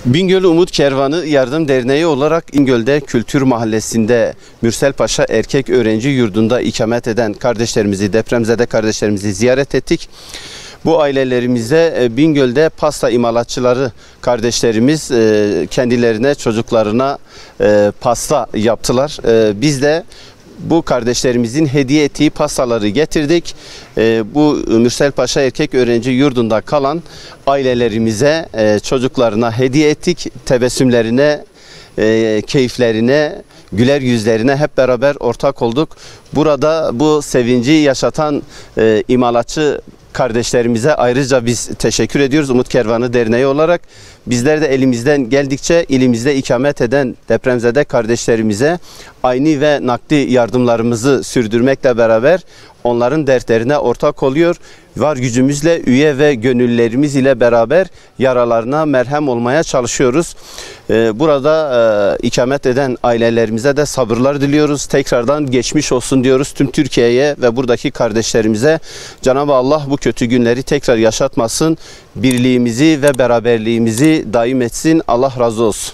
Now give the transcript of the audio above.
Bingöl Umut Kervanı Yardım Derneği olarak İngöl'de Kültür Mahallesi'nde Mürsel Paşa Erkek Öğrenci Yurdu'nda ikamet eden kardeşlerimizi, depremzede kardeşlerimizi ziyaret ettik. Bu ailelerimize Bingöl'de pasta imalatçıları kardeşlerimiz kendilerine, çocuklarına pasta yaptılar. Biz de bu kardeşlerimizin hediye ettiği pastaları getirdik. Bu Mürsel Paşa Erkek Öğrenci Yurdu'nda kalan ailelerimize, çocuklarına hediye ettik. Tebessümlerine, keyiflerine, güler yüzlerine hep beraber ortak olduk. Burada bu sevinci yaşatan imalatçı kardeşlerimize ayrıca biz teşekkür ediyoruz Umut Kervanı Derneği olarak. Bizler de elimizden geldikçe ilimizde ikamet eden depremzede kardeşlerimize ayni ve nakdi yardımlarımızı sürdürmekle beraber onların dertlerine ortak oluyor. Var gücümüzle üye ve gönüllülerimiz ile beraber yaralarına merhem olmaya çalışıyoruz. Burada ikamet eden ailelerimize de sabırlar diliyoruz. Tekrardan geçmiş olsun diyoruz tüm Türkiye'ye ve buradaki kardeşlerimize. Cenab-ı Allah bu kötü günleri tekrar yaşatmasın. Birliğimizi ve beraberliğimizi daim etsin. Allah razı olsun.